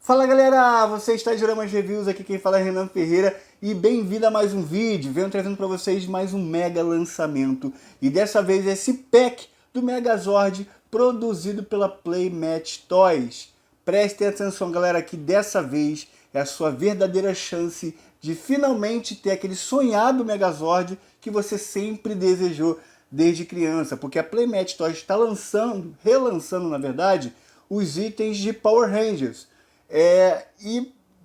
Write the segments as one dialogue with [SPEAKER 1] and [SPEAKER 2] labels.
[SPEAKER 1] Fala galera, você está de Joramas Reviews, aqui quem fala é Renan Ferreira e bem-vindo a mais um vídeo. Venho trazendo para vocês mais um mega lançamento e dessa vez esse pack do Megazord produzido pela Playmatch Toys. Prestem atenção galera, que dessa vez é a sua verdadeira chance de finalmente ter aquele sonhado Megazord que você sempre desejou desde criança, porque a Playmatch Toys está relançando na verdade, os itens de Power Rangers.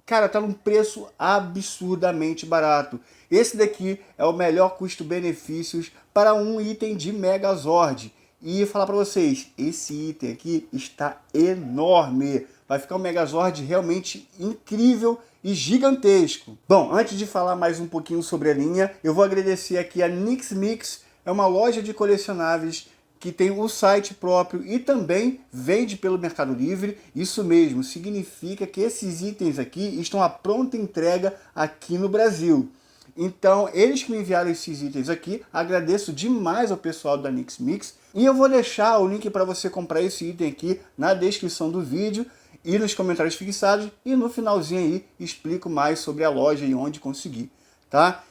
[SPEAKER 1] Cara, tá num preço absurdamente barato. Esse daqui é o melhor custo-benefícios para um item de Megazord. E falar para vocês, esse item aqui está enorme. Vai ficar um Megazord realmente incrível e gigantesco. Bom, antes de falar mais um pouquinho sobre a linha, eu vou agradecer aqui a Nix Mix, é uma loja de colecionáveis que tem um site próprio e também vende pelo Mercado Livre. Isso mesmo, significa que esses itens aqui estão à pronta entrega aqui no Brasil. Então, eles que me enviaram esses itens aqui, agradeço demais ao pessoal da Nix Mix. E eu vou deixar o link para você comprar esse item aqui na descrição do vídeo e nos comentários fixados. E no finalzinho aí, explico mais sobre a loja e onde conseguir, tá?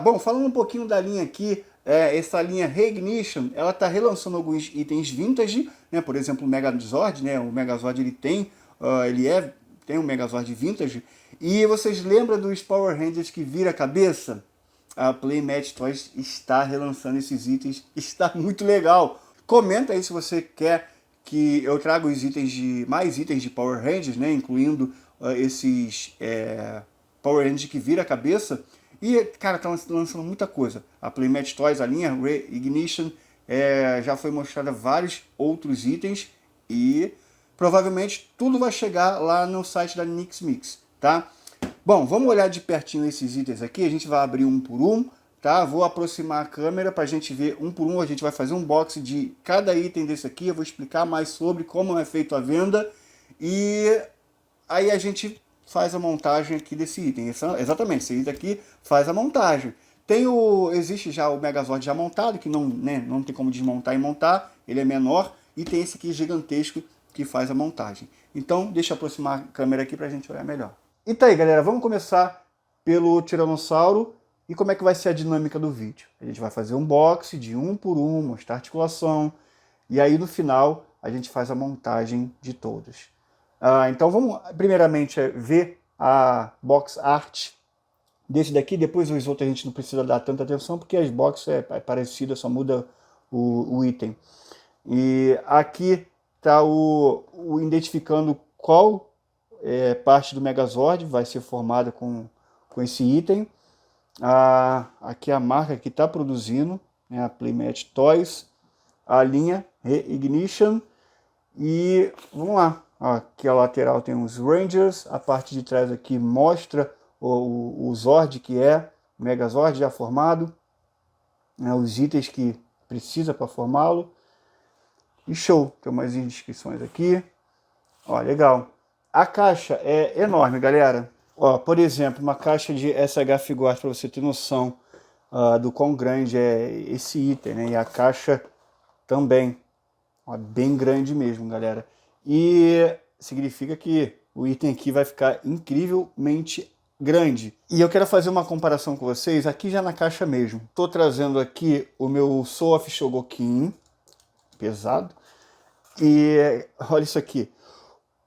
[SPEAKER 1] Bom, falando um pouquinho da linha aqui, essa linha Reignition, ela está relançando alguns itens vintage, né? Por exemplo, o Megazord, né? O Megazord ele tem um Megazord vintage. E vocês lembram dos Power Rangers que vira a cabeça? A Playmatch Toys está relançando esses itens, está muito legal. Comenta aí se você quer que eu traga mais itens de Power Rangers, né? Incluindo esses Power Rangers que vira a cabeça. E, cara, tá lançando muita coisa. A Playmatch Toys, a linha Reignition, já foi mostrada vários outros itens e provavelmente tudo vai chegar lá no site da Nix Mix, tá? Bom, vamos olhar de pertinho esses itens aqui. A gente vai abrir um por um, tá? Vou aproximar a câmera pra gente ver um por um. A gente vai fazer um box de cada item desse aqui. Eu vou explicar mais sobre como é feito a venda e aí a gente faz a montagem aqui desse item. Exatamente, esse item aqui faz a montagem. Existe já o Megazord já montado, que não tem como desmontar e montar, ele é menor, e tem esse aqui gigantesco que faz a montagem. Então, deixa eu aproximar a câmera aqui para a gente olhar melhor. E tá aí, galera, vamos começar pelo Tiranossauro e como é que vai ser a dinâmica do vídeo. A gente vai fazer um box de um por um, mostrar a articulação, e aí no final a gente faz a montagem de todos. Então vamos primeiramente ver a box art desse daqui, depois os outros a gente não precisa dar tanta atenção, porque as boxes é parecida, só muda o item. E aqui está o identificando qual parte do Megazord vai ser formada com esse item. Aqui a marca que está produzindo, né, a Playmatch Toys, a linha Reignition, e vamos lá. Aqui a lateral tem os Rangers, a parte de trás aqui mostra o Zord, que é o Megazord já formado, né, os itens que precisa para formá-lo. E show, tem umas inscrições aqui. Ó, legal. A caixa é enorme, galera. Ó, por exemplo, uma caixa de SH Figuarts, para você ter noção do quão grande é esse item, né? E a caixa também, ó, bem grande mesmo, galera. E significa que o item aqui vai ficar incrivelmente grande. E eu quero fazer uma comparação com vocês aqui já na caixa mesmo. Estou trazendo aqui o meu Soul of Shogokin, pesado. E olha isso aqui.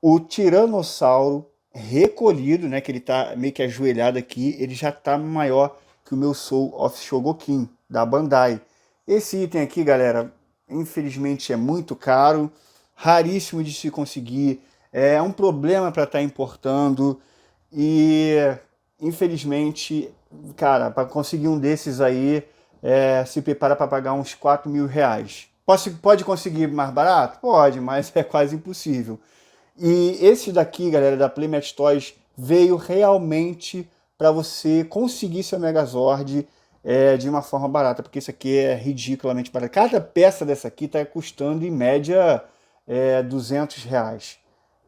[SPEAKER 1] O Tiranossauro recolhido, né, que ele está meio que ajoelhado aqui, ele já está maior que o meu Soul of Shogokin, da Bandai. Esse item aqui, galera, infelizmente é muito caro, raríssimo de se conseguir, é um problema para estar importando e infelizmente, cara, para conseguir um desses aí, se prepara para pagar uns 4 mil reais. Pode conseguir mais barato? Pode, mas é quase impossível. E esse daqui, galera, da Playmatch Toys, veio realmente para você conseguir seu Megazord de uma forma barata, porque isso aqui é ridiculamente barato. Cada peça dessa aqui está custando em média 200 reais.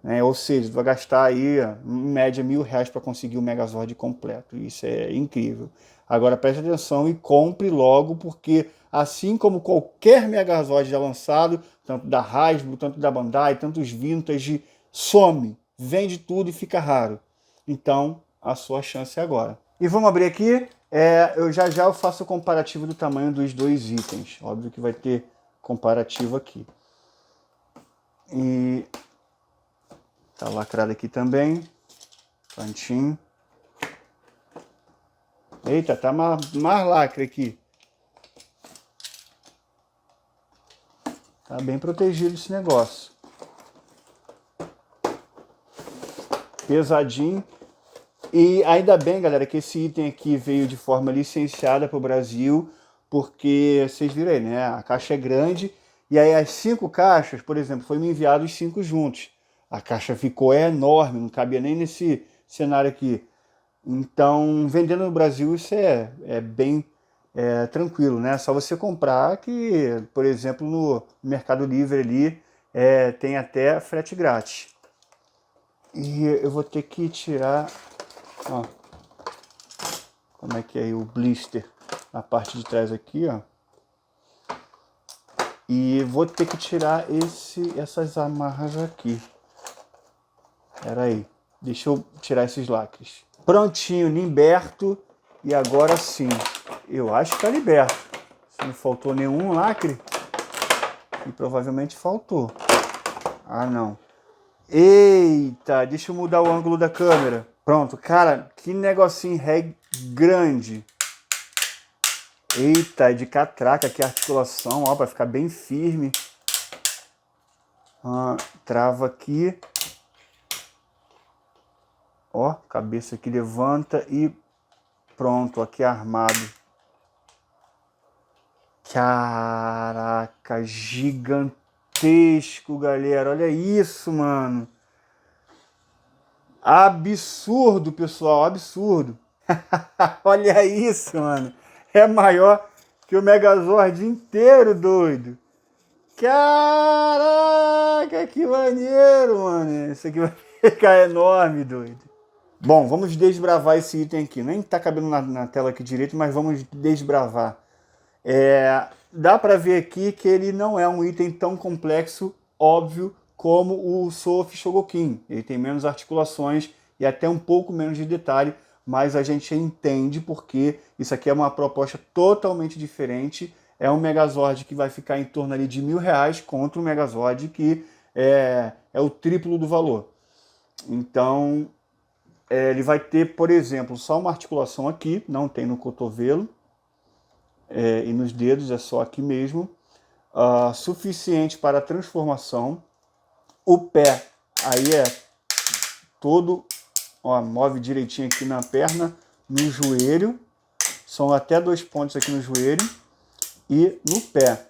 [SPEAKER 1] Né? Ou seja, vai gastar aí em média R$1.000 para conseguir o Megazord completo. Isso é incrível. Agora preste atenção e compre logo, porque assim como qualquer Megazord já lançado, tanto da Hasbro, tanto da Bandai, tanto os Vintage, some. vende tudo e fica raro. Então, a sua chance é agora. E vamos abrir aqui. Eu já eu faço o comparativo do tamanho dos dois itens. Óbvio que vai ter comparativo aqui. E tá lacrado aqui também. Cantinho. Eita, tá mais lacre aqui. Tá bem protegido esse negócio. Pesadinho. E ainda bem, galera, que esse item aqui veio de forma licenciada para o Brasil, porque vocês viram aí, né? A caixa é grande e aí as 5 caixas, por exemplo, foi me enviado os 5 juntos. A caixa ficou enorme, não cabia nem nesse cenário aqui. Então, vendendo no Brasil, isso é bem tranquilo, né? Só você comprar que, por exemplo, no Mercado Livre ali tem até frete grátis. E eu vou ter que tirar, ó, como é que é o blister, a parte de trás aqui, ó. E vou ter que tirar essas amarras aqui. Pera aí, deixa eu tirar esses lacres. Prontinho, liberto. E agora sim, eu acho que tá liberto. Se não faltou nenhum lacre, e provavelmente faltou. Ah, não. Eita, deixa eu mudar o ângulo da câmera. Pronto, cara, que negocinho grande. Eita, é de catraca aqui a articulação, ó, para ficar bem firme. Trava aqui. Ó, cabeça aqui levanta e pronto, aqui armado. Caraca, gigantesco, galera. Olha isso, mano. Absurdo, pessoal, absurdo. Olha isso, mano. É maior que o Megazord inteiro, doido. Caraca, que maneiro, mano. Isso aqui vai ficar enorme, doido. Bom, vamos desbravar esse item aqui. Nem tá cabendo na tela aqui direito, mas vamos desbravar. Dá pra ver aqui que ele não é um item tão complexo, óbvio, como o Sof Shogokin. Ele tem menos articulações e até um pouco menos de detalhe, mas a gente entende porque isso aqui é uma proposta totalmente diferente. É um Megazord que vai ficar em torno ali de R$1.000 contra um Megazord que é o triplo do valor. Então, ele vai ter, por exemplo, só uma articulação aqui, não tem no cotovelo, e nos dedos, é só aqui mesmo. Suficiente para a transformação. O pé aí é todo, ó, move direitinho aqui na perna, no joelho. São até 2 pontos aqui no joelho. E no pé.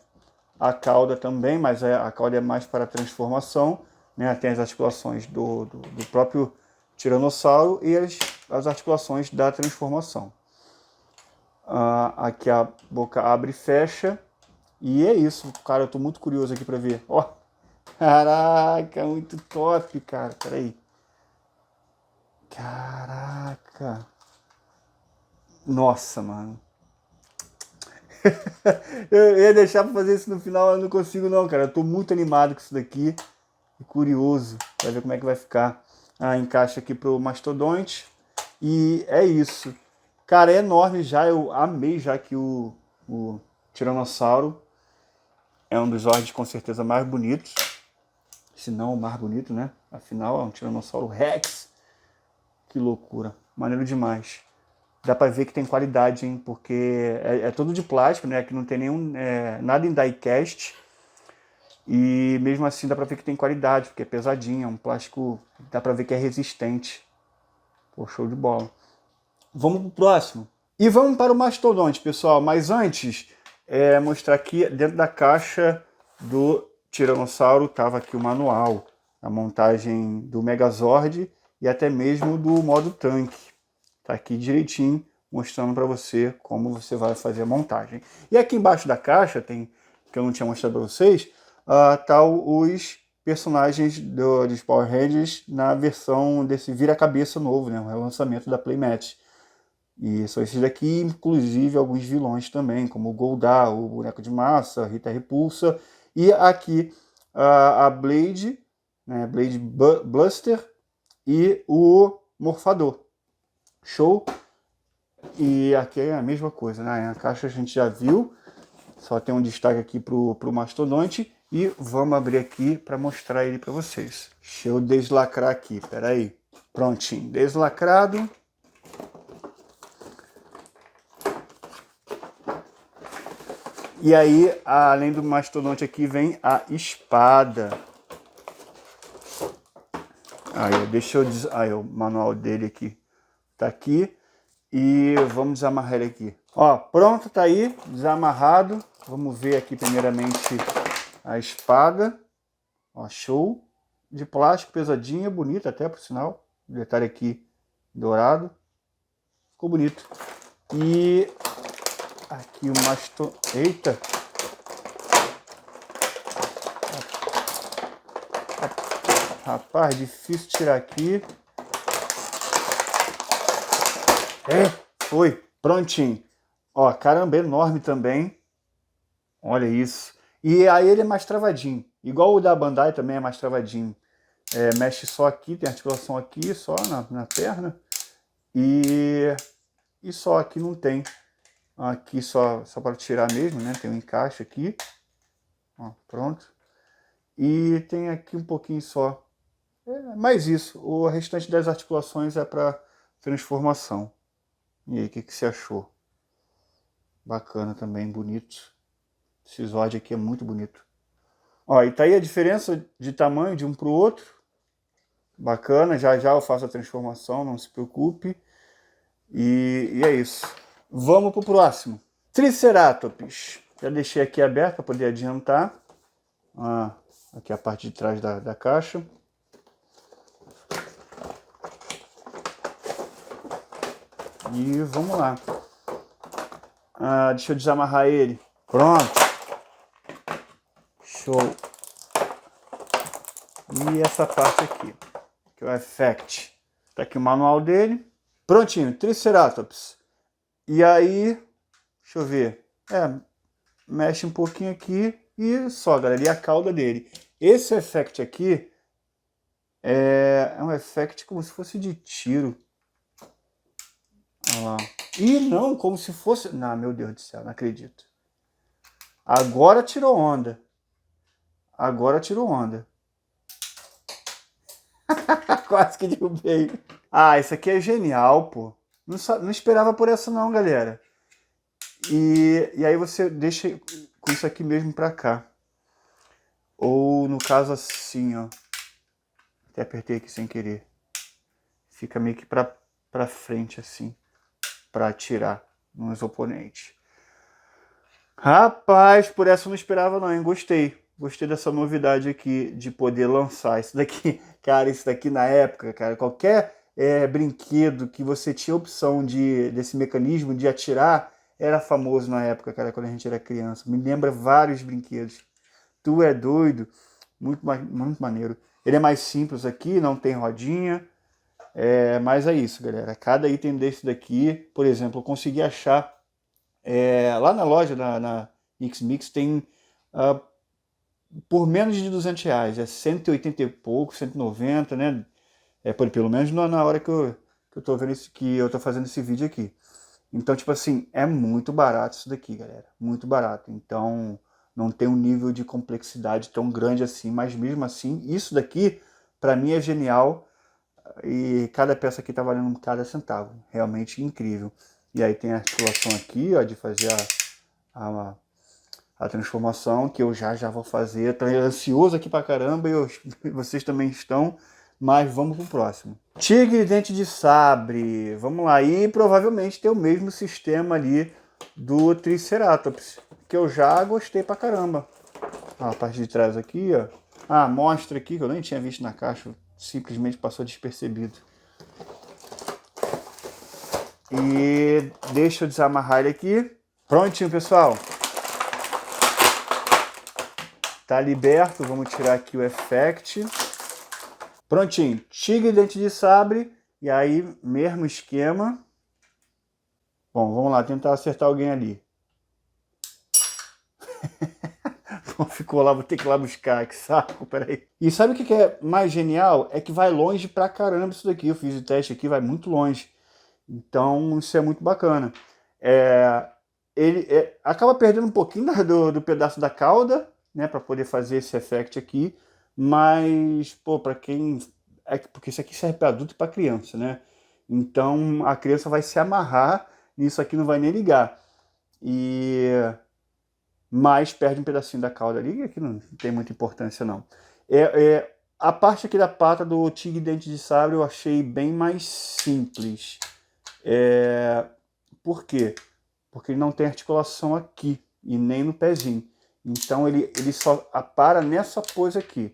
[SPEAKER 1] A cauda também, mas a cauda é mais para a transformação, né? Tem as articulações do próprio tiranossauro e as articulações da transformação. Aqui a boca abre e fecha. E é isso, cara, eu tô muito curioso aqui para ver. Ó, caraca, muito top, cara. Peraí. Caraca. Nossa, mano. Eu ia deixar pra fazer isso no final, eu não consigo não, cara. Eu tô muito animado com isso daqui. E curioso pra ver como é que vai ficar. Encaixa aqui pro mastodonte. E é isso. Cara, é enorme já. Eu amei já que o tiranossauro é um dos Zords com certeza mais bonitos. Se não o mais bonito, né? Afinal, é um tiranossauro Rex. Que loucura. Maneiro demais. Dá pra ver que tem qualidade, hein? Porque é tudo de plástico, né? Aqui não tem nada em diecast. E mesmo assim dá pra ver que tem qualidade, porque é pesadinho, é um plástico, dá pra ver que é resistente. Pô, show de bola. Vamos pro próximo. E vamos para o mastodonte, pessoal. Mas antes, mostrar aqui dentro da caixa do tiranossauro, tava aqui o manual, a montagem do Megazord e até mesmo do modo tanque. Tá aqui direitinho, mostrando para você como você vai fazer a montagem. E aqui embaixo da caixa, tem, que eu não tinha mostrado para vocês, tá os personagens dos Power Rangers na versão desse vira-cabeça novo, né, o relançamento da Playmat. E são esses daqui, inclusive alguns vilões também, como o Goldar, o Boneco de Massa, a Rita Repulsa. E aqui a Blade, né, Blade Bluster, e o morfador. Show? E aqui é a mesma coisa, né? A caixa a gente já viu, só tem um destaque aqui pro mastodonte. E vamos abrir aqui para mostrar ele para vocês. Deixa eu deslacrar aqui, peraí. Prontinho, deslacrado. E aí, além do mastodonte aqui, vem a espada. Aí, deixa eu... Aí, o manual dele aqui. Tá aqui. E vamos desamarrar ele aqui. Ó, pronto, tá aí, desamarrado. Vamos ver aqui primeiramente a espada. Ó, show. De plástico, pesadinha, bonita até, por sinal. Detalhe aqui, dourado. Ficou bonito. E aqui o mastodonte. Eita! Rapaz, difícil tirar aqui. Foi. Prontinho. Ó, caramba, enorme também. Olha isso. E aí ele é mais travadinho. Igual o da Bandai também é mais travadinho. Mexe só aqui, tem articulação aqui, só na perna. E só aqui não tem. Aqui só para tirar mesmo, né? Tem um encaixe aqui. Ó, pronto. E tem aqui um pouquinho só. Mais isso. O restante das articulações é para transformação. E aí, o que você achou? Bacana também, bonito. Esse Zord aqui é muito bonito. Ó, e tá aí a diferença de tamanho de um para o outro. Bacana, já já eu faço a transformação, não se preocupe. E é isso. Vamos pro próximo. Triceratops. Já deixei aqui aberto para poder adiantar. Aqui a parte de trás da caixa. E vamos lá. Deixa eu desamarrar ele. Pronto. Show. E essa parte aqui, que é o Effect. Tá aqui o manual dele. Prontinho, Triceratops. E aí, deixa eu ver. Mexe um pouquinho aqui e só, galera. E a cauda dele. Esse Effect aqui é um Effect como se fosse de tiro. Olha lá. E não, como se fosse... Não, meu Deus do céu, não acredito. Agora tirou onda. Agora tirou onda. Quase que derrubei. Isso aqui é genial, pô. Não esperava por essa não, galera. E aí você deixa com isso aqui mesmo pra cá. Ou no caso assim, ó. Até apertei aqui sem querer. Fica meio que pra frente assim. Pra atirar nos oponentes. Rapaz, por essa eu não esperava não, hein? Gostei. Gostei dessa novidade aqui de poder lançar isso daqui. Cara, isso daqui na época, cara, qualquer brinquedo que você tinha opção desse mecanismo de atirar, era famoso na época, cara, quando a gente era criança. Me lembra vários brinquedos. Tu é doido. Muito maneiro. Ele é mais simples aqui, não tem rodinha. Mas é isso, galera. Cada item desse daqui, por exemplo, eu consegui achar lá na loja, na X-Mix, tem por menos de R$200. É 180 e pouco, 190, né? Pelo menos na hora que eu tô vendo que eu tô fazendo esse vídeo aqui. Então, tipo assim, é muito barato isso daqui, galera. Muito barato. Então, não tem um nível de complexidade tão grande assim, mas mesmo assim, isso daqui, pra mim, é genial. E cada peça aqui tá valendo cada centavo. Realmente incrível. E aí tem a articulação aqui, ó, de fazer a transformação, que eu já vou fazer. Tô ansioso aqui pra caramba, e vocês também estão. Mas vamos pro próximo. Tigre dente de sabre. Vamos lá. E provavelmente tem o mesmo sistema ali do Triceratops, que eu já gostei pra caramba. A parte de trás aqui, ó. Mostra aqui, que eu nem tinha visto na caixa. Simplesmente passou despercebido. E deixa eu desamarrar ele aqui. Prontinho, pessoal. Tá liberto. Vamos tirar aqui o Effect. Prontinho. Tigre dente de sabre. E aí, mesmo esquema. Bom, vamos lá. Tentar acertar alguém ali. ficou lá, vou ter que ir lá buscar, que saco, peraí. E sabe o que é mais genial? É que vai longe pra caramba isso daqui. Eu fiz o teste aqui, vai muito longe. Então isso é muito bacana. Ele acaba perdendo um pouquinho do pedaço da cauda, né, para poder fazer esse effect aqui, mas, pô, para quem... porque isso aqui serve para adulto e para criança, né? Então a criança vai se amarrar nisso aqui, não vai nem ligar. Mas perde um pedacinho da cauda ali, que não tem muita importância não. A parte aqui da pata do tigre dente de sabre eu achei bem mais simples. Por quê? Porque ele não tem articulação aqui e nem no pezinho. Então ele só para nessa pose aqui.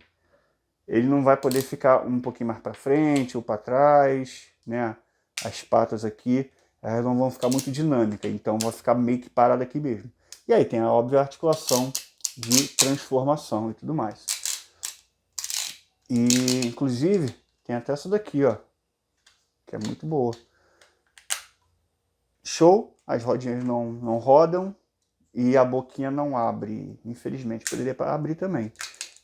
[SPEAKER 1] Ele não vai poder ficar um pouquinho mais para frente ou para trás, né? As patas aqui, elas não vão ficar muito dinâmicas, então vai ficar meio que parado aqui mesmo. E aí tem a óbvia articulação de transformação e tudo mais. E inclusive tem até essa daqui, ó, que é muito boa. Show, as rodinhas não rodam e a boquinha não abre, infelizmente, poderia abrir também.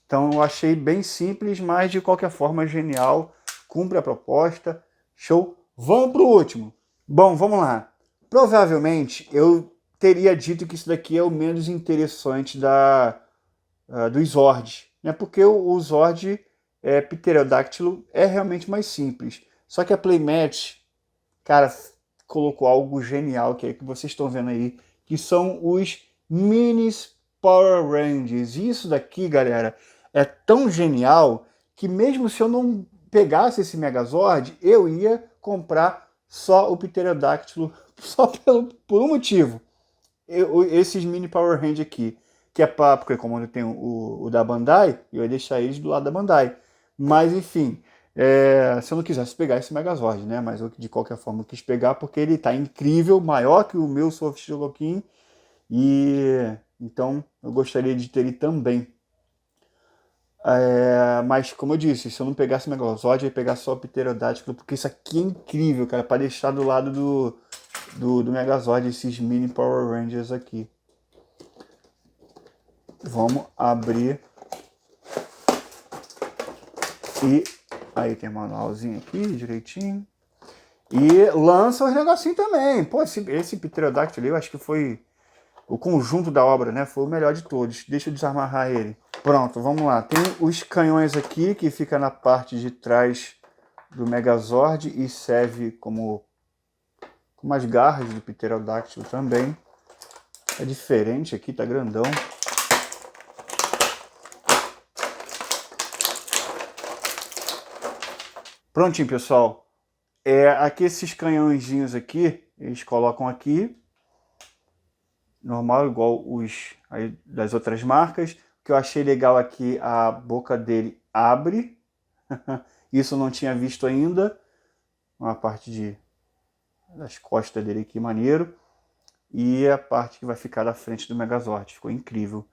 [SPEAKER 1] Então eu achei bem simples, mas de qualquer forma genial, cumpre a proposta, show. Vamos pro último. Bom, vamos lá. Provavelmente eu teria dito que isso daqui é o menos interessante do Zord, né? Porque o Zord pterodáctilo é realmente mais simples. Só que a Playmatch, cara, colocou algo genial que vocês estão vendo aí, que são os Minis Power Rangers. E isso daqui, galera, é tão genial que mesmo se eu não pegasse esse Megazord, eu ia comprar só o pterodáctilo, só por um motivo. Esses Mini Power Rangers aqui, que é porque como eu tenho o da Bandai, eu ia deixar eles do lado da Bandai. Mas enfim, se eu não quisesse pegar esse Megazord, né? Mas eu, de qualquer forma eu quis pegar porque ele tá incrível, maior que o meu Soft Jogokin. E então eu gostaria de ter ele também. Mas como eu disse, se eu não pegasse o Megazord, eu ia pegar só o Pterodáctilo, porque isso aqui é incrível, cara, para deixar do lado do Megazord, esses Mini Power Rangers aqui. Vamos abrir. E aí tem um manualzinho aqui, direitinho. E lança os negocinhos também. Pô, esse Pterodáctilo eu acho que foi o conjunto da obra, né? Foi o melhor de todos. Deixa eu desamarrar ele. Pronto, vamos lá. Tem os canhões aqui que fica na parte de trás do Megazord e serve como as garras do Pterodáctilo também. É diferente aqui, tá grandão. Prontinho, pessoal. Aqui esses canhõezinhos aqui, eles colocam aqui. Normal, igual os aí das outras marcas. O que eu achei legal aqui, a boca dele abre. Isso eu não tinha visto ainda. Uma parte das costas dele aqui, maneiro. E a parte que vai ficar da frente do Megazord. Ficou incrível.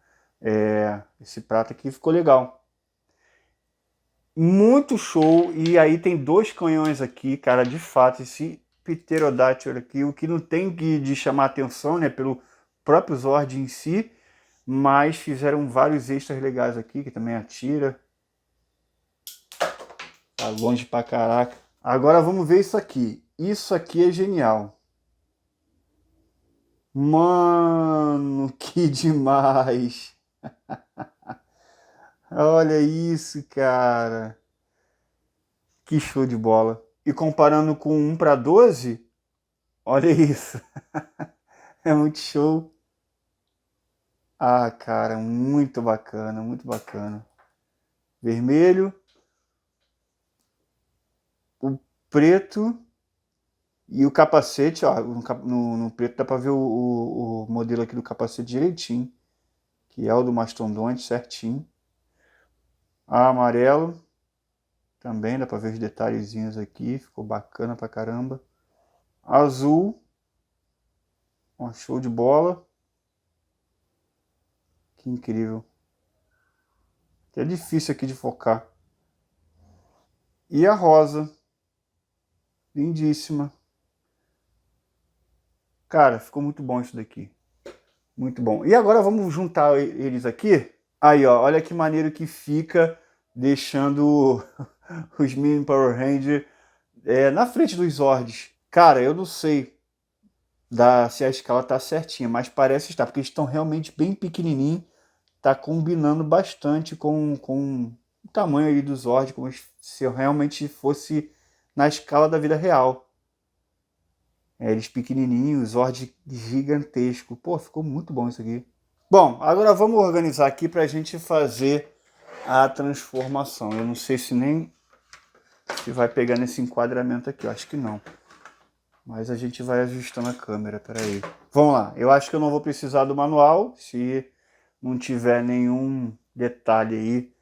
[SPEAKER 1] Esse prato aqui ficou legal. Muito show. E aí tem dois canhões aqui, cara, de fato. Esse Pterodáctilo aqui, o que não tem de chamar atenção, né, pelo próprio Zord em si, mas fizeram vários extras legais aqui, que também atira. Tá longe pra caraca. Agora vamos ver isso aqui. Isso aqui é genial. Mano, que demais. Olha isso, cara. Que show de bola. E comparando com 1:12, olha isso. É muito show. Ah, cara, muito bacana, muito bacana. Vermelho. O preto. E o capacete, ó, no preto dá pra ver o modelo aqui do capacete direitinho. Que é o do Mastodonte, certinho. Amarelo. Também dá pra ver os detalhezinhos aqui. Ficou bacana pra caramba. Azul. Ó, show de bola. Que incrível. É difícil aqui de focar. E a rosa. Lindíssima. Cara, ficou muito bom isso daqui. Muito bom. E agora vamos juntar eles aqui. Aí, ó, olha que maneiro que fica, deixando os Mini Power Rangers na frente dos Zords. Cara, eu não sei se a escala tá certinha, mas parece estar, porque eles estão realmente bem pequenininhos. Tá combinando bastante com o tamanho aí do Zord, como se eu realmente fosse na escala da vida real. Eles pequenininhos, Zord gigantesco. Pô, ficou muito bom isso aqui. Bom, agora vamos organizar aqui para a gente fazer a transformação. Eu não sei se vai pegar nesse enquadramento aqui, eu acho que não. Mas a gente vai ajustando a câmera, peraí. Vamos lá, eu acho que eu não vou precisar do manual, se não tiver nenhum detalhe aí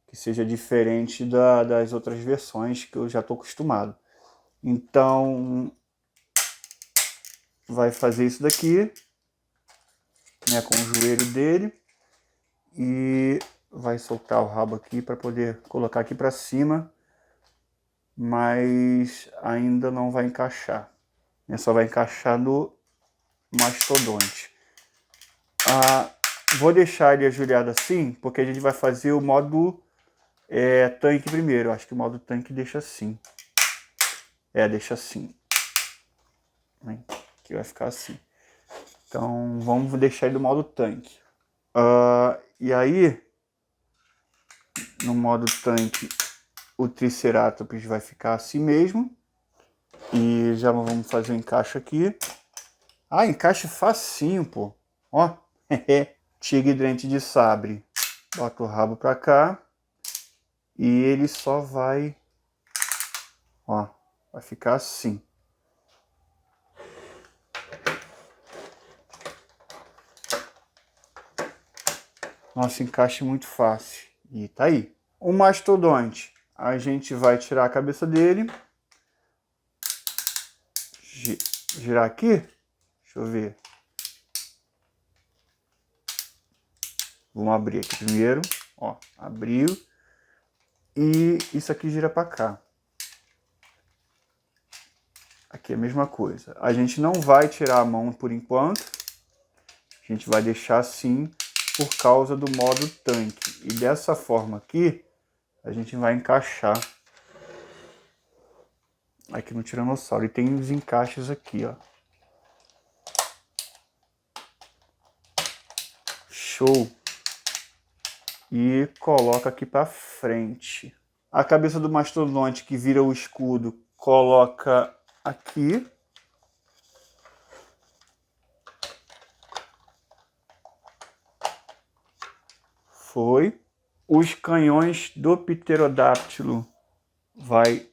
[SPEAKER 1] que seja diferente das outras versões que eu já estou acostumado. Então, vai fazer isso daqui, né, com o joelho dele, e vai soltar o rabo aqui para poder colocar aqui para cima, mas ainda não vai encaixar. Só vai encaixar no mastodonte. Vou deixar ele ajoelhado assim, porque a gente vai fazer o modo tanque primeiro. Acho que o modo tanque deixa assim. Deixa assim. Aqui vai ficar assim. Então vamos deixar ele no modo tanque. E aí, no modo tanque, o Triceratops vai ficar assim mesmo. E já vamos fazer o encaixe aqui. Encaixe facinho, pô. Ó, Tigre Dente de Sabre. Bota o rabo pra cá. E ele só vai... Ó, vai ficar assim. Nossa, encaixe muito fácil. E tá aí. O mastodonte, a gente vai tirar a cabeça dele. Girar aqui. Deixa eu ver. Vamos abrir aqui primeiro. Ó, abriu. E isso aqui gira para cá. Aqui é a mesma coisa. A gente não vai tirar a mão por enquanto. A gente vai deixar assim por causa do modo tanque. E dessa forma aqui, a gente vai encaixar aqui no Tiranossauro. E tem os encaixes aqui, ó. Show! E coloca aqui para frente. A cabeça do mastodonte que vira o escudo, coloca aqui. Foi. Os canhões do pterodáctilo vai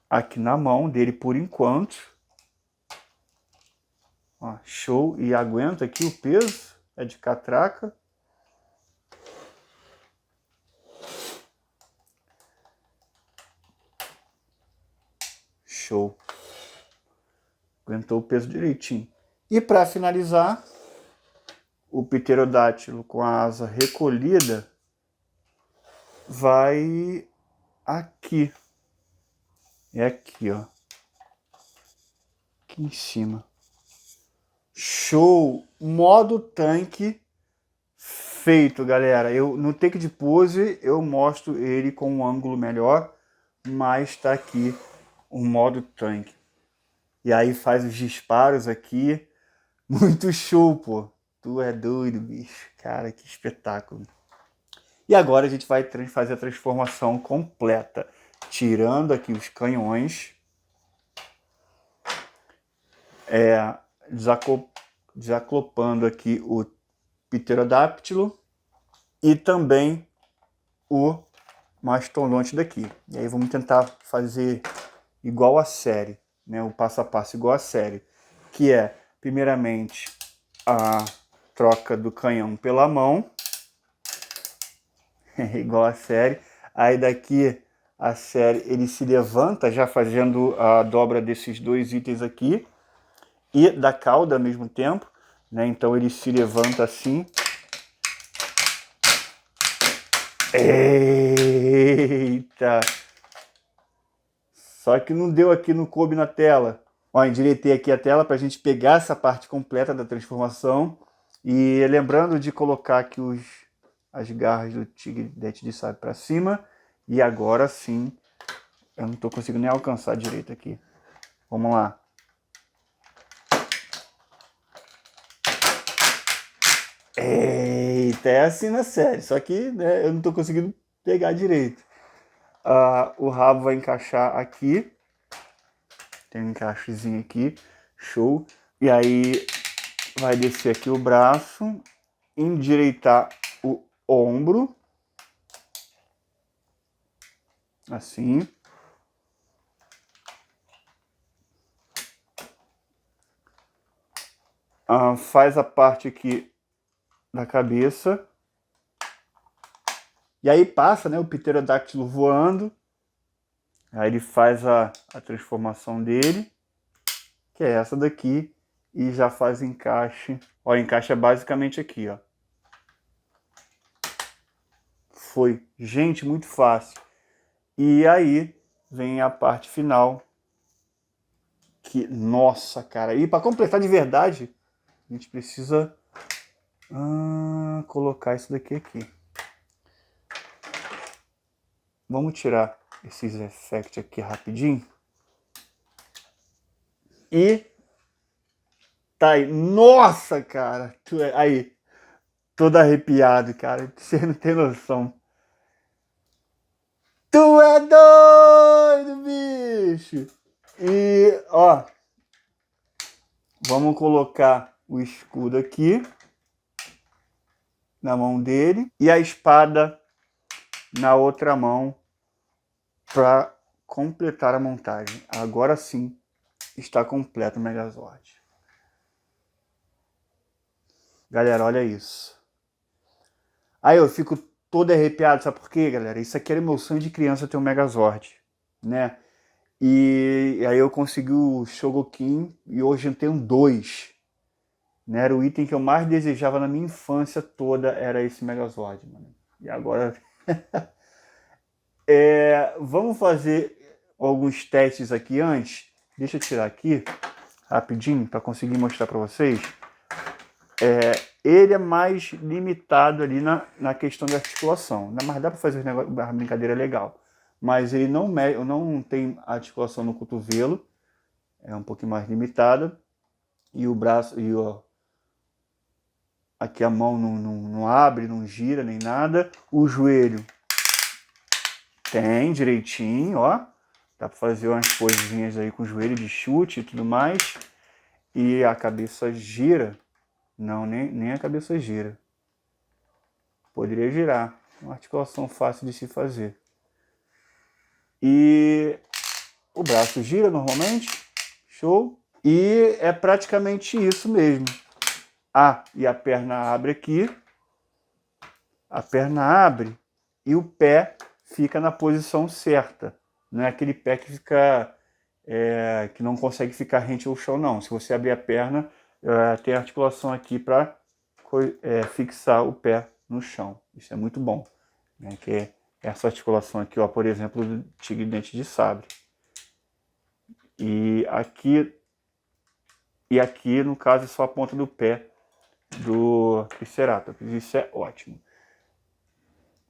[SPEAKER 1] aqui na mão dele por enquanto. Ó, show! E aguenta aqui o peso, é de catraca. Show! Aguentou o peso direitinho. E para finalizar, o pterodátilo com a asa recolhida vai aqui. É aqui, ó. Aqui em cima. Show! Modo tanque feito, galera. No take de pose eu mostro ele com um ângulo melhor, mas tá aqui o modo tanque. E aí faz os disparos aqui. Muito show, pô. Tu é doido, bicho. Cara, que espetáculo. E agora a gente vai fazer a transformação completa. Tirando aqui os canhões. Desaclopando aqui o pterodáctilo. E também o mastodonte daqui. E aí vamos tentar fazer igual a série, né? O passo a passo igual a série. Que é, primeiramente, a troca do canhão pela mão. Igual a série. Aí daqui a série ele se levanta já fazendo a dobra desses dois itens aqui. E da cauda ao mesmo tempo, né? Então ele se levanta assim. Eita! Só que não deu aqui, não coube na tela. Ó, endireitei aqui a tela para a gente pegar essa parte completa da transformação. E lembrando de colocar aqui as garras do tigre dente de sabre para cima. E agora sim, eu não estou conseguindo nem alcançar direito aqui. Vamos lá. Eita, é assim na série, só que né, eu não estou conseguindo pegar direito. O rabo vai encaixar aqui. Tem um encaixezinho aqui, show. E aí vai descer aqui o braço, endireitar o ombro, assim. Faz a parte aqui da cabeça. E aí passa, né, o pterodáctilo voando. Aí ele faz a transformação dele, que é essa daqui, e já faz o encaixe. Ó, o encaixe é basicamente aqui, ó. Foi, gente, muito fácil. E aí vem a parte final, que, nossa, cara, e para completar de verdade, a gente precisa colocar isso daqui aqui. Vamos tirar esses effects aqui rapidinho. E tá aí. Nossa, cara. Aí. Todo arrepiado, cara. Você não tem noção. Tu é doido, bicho. E, ó. Vamos colocar o escudo aqui. Na mão dele. E a espada na outra mão. Pra completar a montagem. Agora sim. Está completo o Megazord. Galera, olha isso. Aí eu fico todo arrepiado, sabe por quê, galera? Isso aqui era meu sonho de criança, ter um Megazord, né? E aí eu consegui o Shogokin e hoje eu tenho 2. Né? Era o item que eu mais desejava na minha infância toda, era esse Megazord, mano. E agora... vamos fazer alguns testes aqui antes. Deixa eu tirar aqui, rapidinho, para conseguir mostrar para vocês. Ele é mais limitado ali na questão de articulação. Mas dá para fazer uma brincadeira legal. Mas ele não tem articulação no cotovelo. É um pouquinho mais limitada. E o braço... aqui a mão não abre, não gira, nem nada. O joelho tem direitinho, ó. Dá para fazer umas posezinhas aí com o joelho de chute e tudo mais. E a cabeça gira. Não, nem a cabeça gira. Poderia girar. Uma articulação fácil de se fazer. E o braço gira normalmente. Show. E é praticamente isso mesmo. E a perna abre aqui. A perna abre e o pé fica na posição certa. Não é aquele pé que fica... que não consegue ficar rente ao chão, não. Se você abrir a perna... tem articulação aqui para fixar o pé no chão. Isso é muito bom. Né? Que é essa articulação aqui, ó, por exemplo, do tigre dente de sabre. E aqui, no caso, é só a ponta do pé do Triceratops. Isso é ótimo.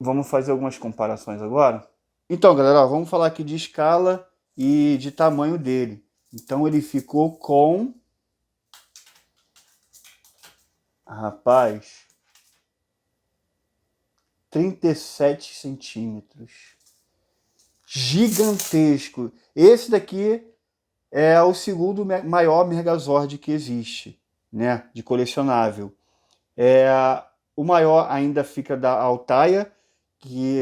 [SPEAKER 1] Vamos fazer algumas comparações agora? Então, galera, ó, vamos falar aqui de escala e de tamanho dele. Então, ele ficou com... Rapaz, 37 centímetros. Gigantesco. Esse daqui é o segundo maior Megazord que existe, né? De colecionável. O maior ainda fica da Altaia, que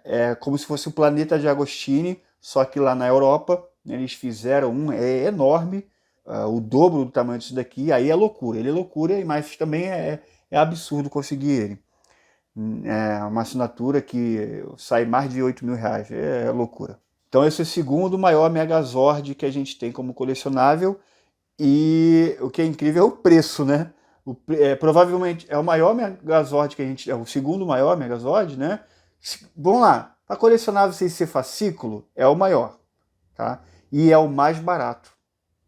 [SPEAKER 1] é como se fosse o planeta de Agostini, só que lá na Europa, né, eles fizeram um, é enorme. O dobro do tamanho disso daqui, aí é loucura. Ele é loucura, mas também é absurdo conseguir ele. É uma assinatura que sai mais de 8 mil reais, é loucura. Então esse é o segundo maior Megazord que a gente tem como colecionável. E o que é incrível é o preço, né? Provavelmente é o maior Megazord que a gente... É o segundo maior Megazord, né? Vamos lá, para colecionável sem ser fascículo, é o maior, tá? E é o mais barato.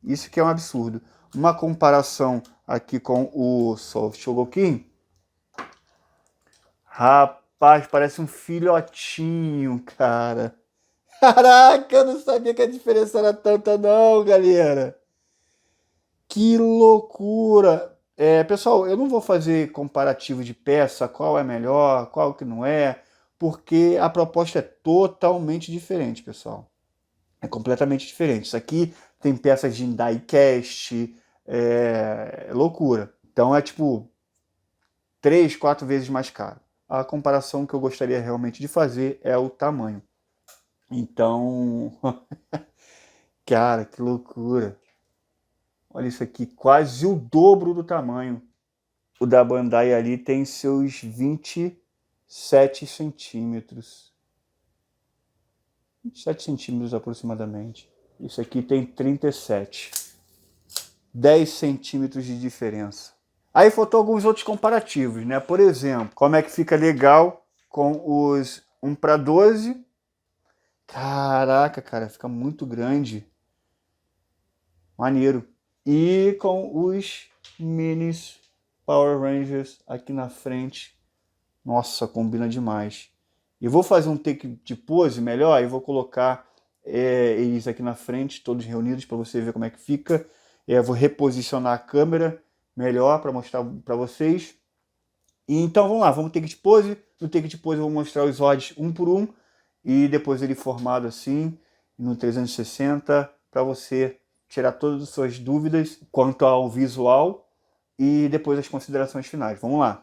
[SPEAKER 1] Isso que é um absurdo. Uma comparação aqui com o Shogokin. Rapaz, parece um filhotinho, cara. Caraca, eu não sabia que a diferença era tanta não, galera. Que loucura! Pessoal, eu não vou fazer comparativo de peça, qual é melhor, qual que não é, porque a proposta é totalmente diferente, pessoal. É completamente diferente. Isso aqui tem peças de die-cast, é loucura. Então é tipo 3, 4 vezes mais caro. A comparação que eu gostaria realmente de fazer é o tamanho. Então, cara, que loucura. Olha isso aqui, quase o dobro do tamanho. O da Bandai ali tem seus 27 centímetros. 27 centímetros aproximadamente. Isso aqui tem 37. 10 centímetros de diferença. Aí faltou alguns outros comparativos, né? Por exemplo, como é que fica legal com os 1:12. Caraca, cara, fica muito grande. Maneiro. E com os minis Power Rangers aqui na frente. Nossa, combina demais. Eu vou fazer um take de pose melhor e vou colocar eles aqui na frente, todos reunidos, para você ver como é que fica. Vou reposicionar a câmera melhor para mostrar para vocês. E então vamos lá, vamos take de pose. No take de pose eu vou mostrar os Zords um por um e depois ele formado assim no 360 para você tirar todas as suas dúvidas quanto ao visual e depois as considerações finais. Vamos lá.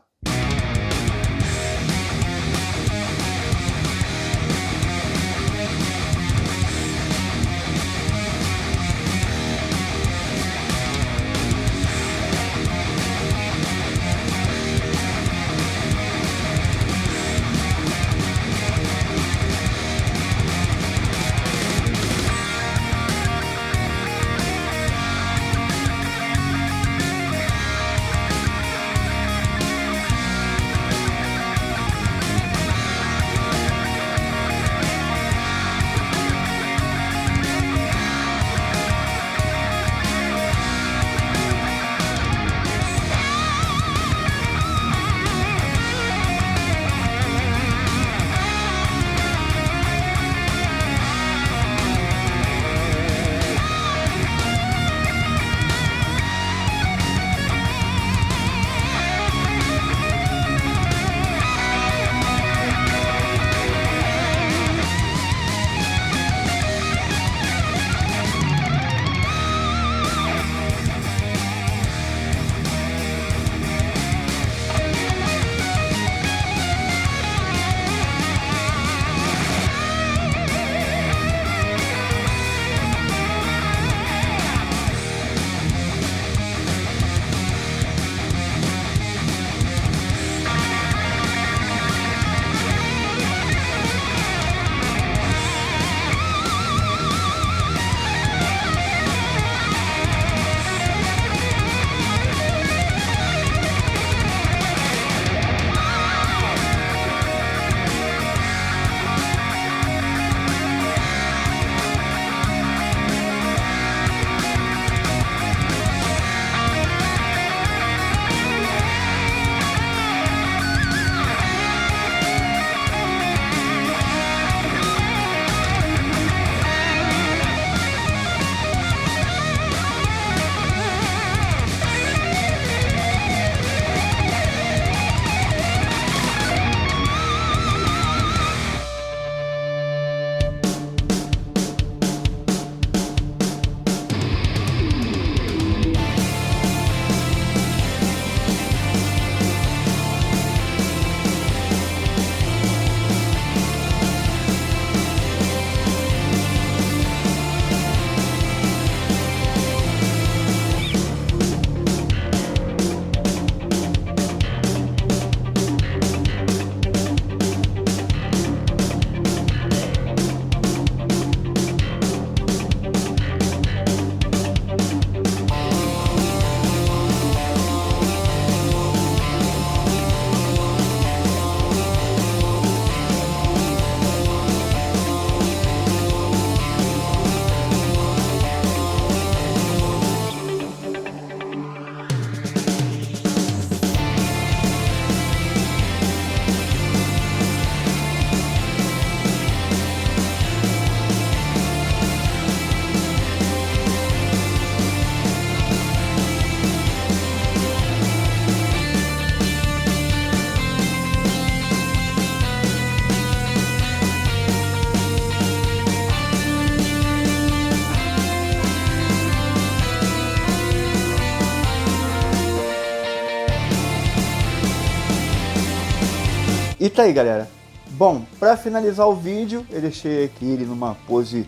[SPEAKER 1] E tá aí, galera. Bom, para finalizar o vídeo, eu deixei aqui ele numa pose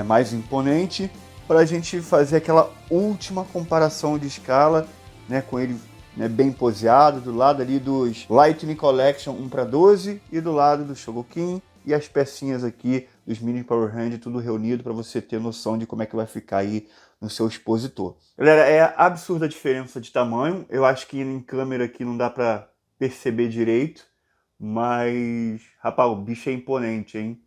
[SPEAKER 1] mais imponente, para a gente fazer aquela última comparação de escala, né, com ele, né, bem poseado, do lado ali dos Lightning Collection 1:12 e do lado do Shogokin, e as pecinhas aqui dos Mini Power Hand, tudo reunido para você ter noção de como é que vai ficar aí no seu expositor. Galera, é absurda a diferença de tamanho, eu acho que em câmera aqui não dá para perceber direito, mas, rapaz, o bicho é imponente, hein?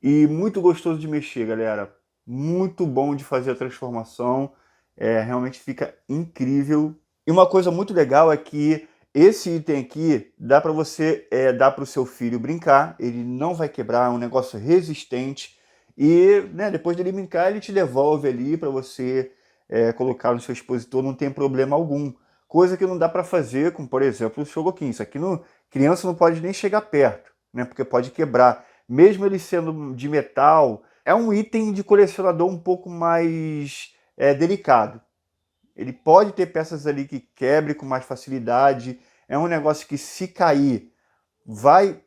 [SPEAKER 1] E muito gostoso de mexer, galera. Muito bom de fazer a transformação. Realmente fica incrível. E uma coisa muito legal é que esse item aqui dá para você dar para o seu filho brincar. Ele não vai quebrar, é um negócio resistente. E, né, depois dele brincar, ele te devolve ali para você colocar no seu expositor, não tem problema algum. Coisa que não dá para fazer com, por exemplo, o Shogokin. Isso aqui criança não pode nem chegar perto, né, porque pode quebrar. Mesmo ele sendo de metal, é um item de colecionador um pouco mais delicado. Ele pode ter peças ali que quebre com mais facilidade. É um negócio que, se cair, vai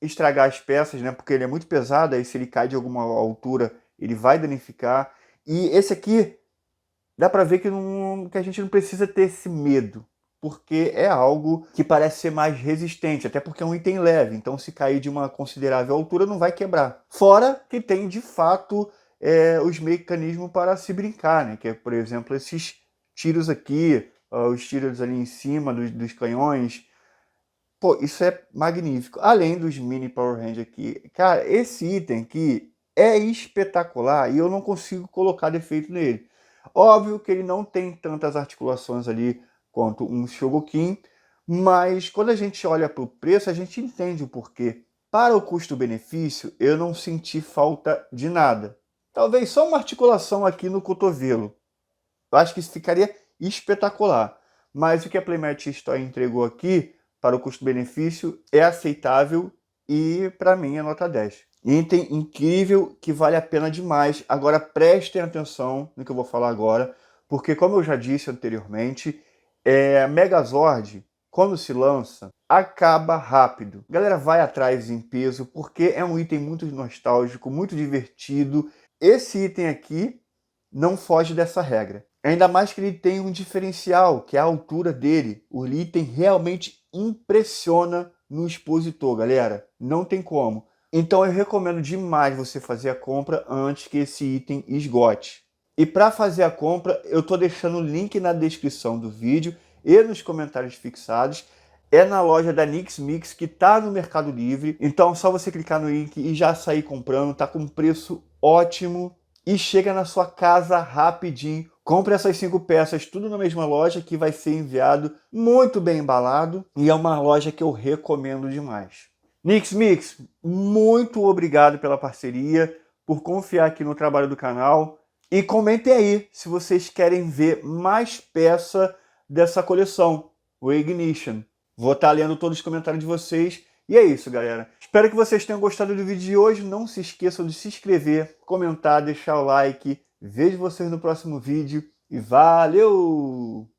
[SPEAKER 1] estragar as peças, né? Porque ele é muito pesado, aí se ele cai de alguma altura, ele vai danificar. E esse aqui, dá pra ver que a gente não precisa ter esse medo, porque é algo que parece ser mais resistente, até porque é um item leve, então se cair de uma considerável altura não vai quebrar. Fora que tem, de fato, os mecanismos para se brincar, né? Que é, por exemplo, esses tiros aqui, os tiros ali em cima dos canhões. Pô, isso é magnífico. Além dos Mini Power Hand aqui. Cara, esse item aqui é espetacular e eu não consigo colocar defeito nele. Óbvio que ele não tem tantas articulações ali quanto um Shogokin, mas quando a gente olha para o preço, a gente entende o porquê. Para o custo-benefício, eu não senti falta de nada. Talvez só uma articulação aqui no cotovelo. Eu acho que isso ficaria espetacular. Mas o que a Playmat Store entregou aqui, para o custo-benefício, é aceitável e, para mim, é nota 10. Item incrível que vale a pena demais. Agora prestem atenção no que eu vou falar agora, porque, como eu já disse anteriormente, Megazord, quando se lança, acaba rápido. A galera vai atrás em peso, porque é um item muito nostálgico, muito divertido. Esse item aqui não foge dessa regra. Ainda mais que ele tem um diferencial, que é a altura dele. O item realmente impressiona no expositor, galera. Não tem como. Então eu recomendo demais você fazer a compra antes que esse item esgote. E para fazer a compra, eu estou deixando o link na descrição do vídeo e nos comentários fixados. É na loja da Nix Mix, que está no Mercado Livre. Então é só você clicar no link e já sair comprando. Tá com um preço ótimo e chega na sua casa rapidinho. Compre essas 5 peças tudo na mesma loja, que vai ser enviado muito bem embalado. E é uma loja que eu recomendo demais. Nix Mix, muito obrigado pela parceria, por confiar aqui no trabalho do canal. E comentem aí se vocês querem ver mais peça dessa coleção, o Ignition. Vou estar lendo todos os comentários de vocês. E é isso, galera. Espero que vocês tenham gostado do vídeo de hoje. Não se esqueçam de se inscrever, comentar, deixar o like. Vejo vocês no próximo vídeo e valeu!